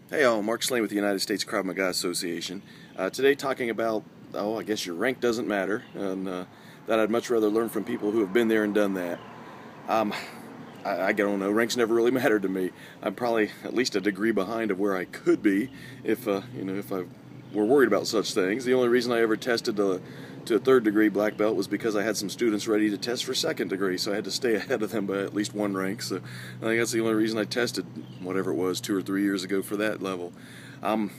Hey all, Mark Slane with the United States Krav Maga Association. Today talking about, I guess your rank doesn't matter, and that I'd much rather learn from people who have been there and done that. Um, I don't know, ranks never really mattered to me. I'm probably at least a degree behind of where I could be if I were worried about such things. The only reason I ever tested to a third degree black belt was because I had some students ready to test for second degree, so I had to stay ahead of them by at least one rank. So I think that's the only reason I tested, whatever it was, 2 or 3 years ago for that level. I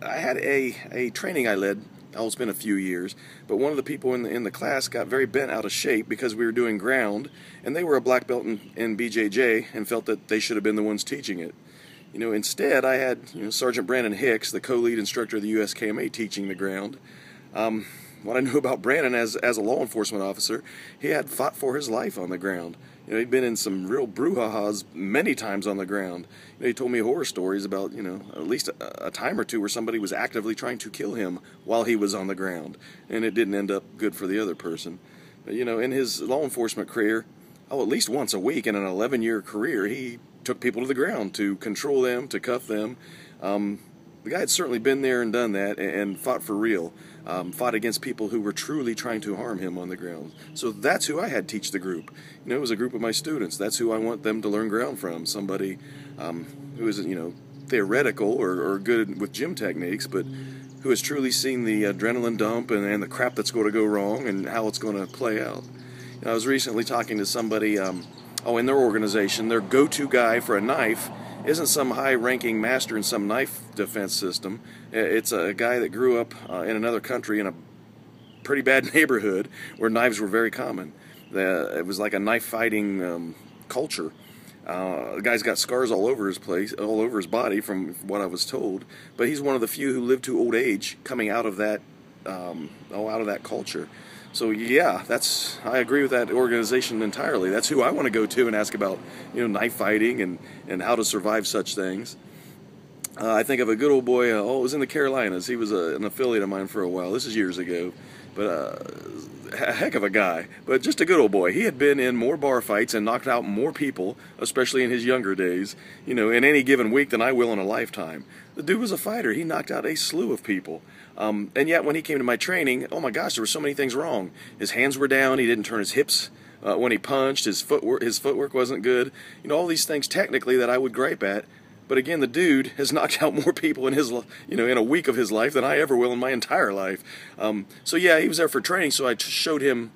had a training I led. It's been a few years, but one of the people in the class got very bent out of shape because we were doing ground, and they were a black belt in BJJ and felt that they should have been the ones teaching it. Instead I had Sergeant Brandon Hicks, the co-lead instructor of the USKMA, teaching the ground. What I knew about Brandon as a law enforcement officer, he had fought for his life on the ground. He'd been in some real brouhahas many times on the ground. He told me horror stories about, at least a time or two where somebody was actively trying to kill him while he was on the ground, and it didn't end up good for the other person. But, in his law enforcement career, at least once a week in an 11-year career, he took people to the ground to control them, to cuff them. The guy had certainly been there and done that and fought for real, fought against people who were truly trying to harm him on the ground. So that's who I had teach the group. It was a group of my students. That's who I want them to learn ground from, somebody who isn't, theoretical or good with gym techniques, but who has truly seen the adrenaline dump and the crap that's going to go wrong and how it's going to play out. I was recently talking to somebody, in their organization, their go-to guy for a knife isn't some high-ranking master in some knife defense system. It's a guy that grew up in another country in a pretty bad neighborhood where knives were very common. It was like a knife-fighting culture. The guy's got scars all over his body, from what I was told. But he's one of the few who lived to old age, coming out of that, out of that culture. So yeah, I agree with that organization entirely. That's who I want to go to and ask about, knife fighting and how to survive such things. I think of a good old boy, it was in the Carolinas. He was an affiliate of mine for a while. This is years ago. But a heck of a guy. But just a good old boy. He had been in more bar fights and knocked out more people, especially in his younger days, in any given week than I will in a lifetime. The dude was a fighter. He knocked out a slew of people. And yet when he came to my training, oh my gosh, there were so many things wrong. His hands were down. He didn't turn his hips when he punched. His footwork wasn't good. All these things technically that I would gripe at. But again, the dude has knocked out more people in his, in a week of his life than I ever will in my entire life. So yeah, he was there for training, so I showed him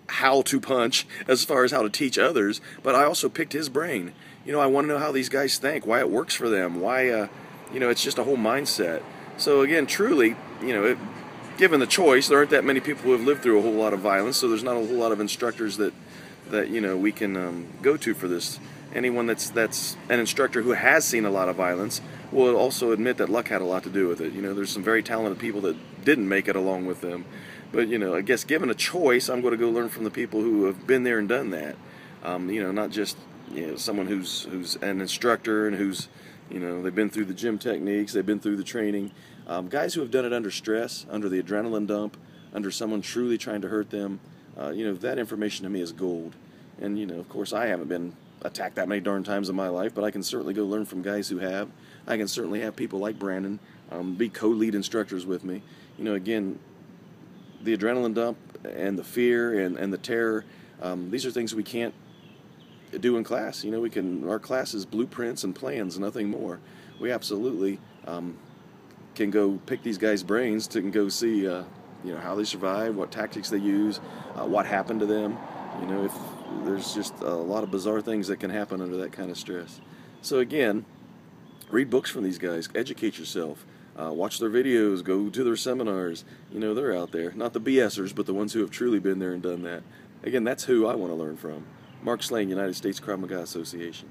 how to punch as far as how to teach others. But I also picked his brain. I want to know how these guys think, why it works for them, why, it's just a whole mindset. So again, truly, given the choice, there aren't that many people who have lived through a whole lot of violence, so there's not a whole lot of instructors that we can go to for this. Anyone that's an instructor who has seen a lot of violence will also admit that luck had a lot to do with it. There's some very talented people that didn't make it along with them. But, I guess given a choice, I'm going to go learn from the people who have been there and done that. Not just, someone who's an instructor and who's, they've been through the gym techniques, they've been through the training. Guys who have done it under stress, under the adrenaline dump, under someone truly trying to hurt them, that information to me is gold. And, of course, I haven't been attacked that many darn times in my life, but I can certainly go learn from guys who have. I can certainly have people like Brandon be co-lead instructors with me. Again, the adrenaline dump and the fear and the terror, these are things we can't do in class. Our class is blueprints and plans, nothing more. We absolutely can go pick these guys' brains to go see how they survive, what tactics they use, what happened to them. If there's just a lot of bizarre things that can happen under that kind of stress. So again, read books from these guys, educate yourself, watch their videos, go to their seminars. They're out there. Not the BSers, but the ones who have truly been there and done that. Again, that's who I want to learn from. Mark Slane, United States Krav Maga Association.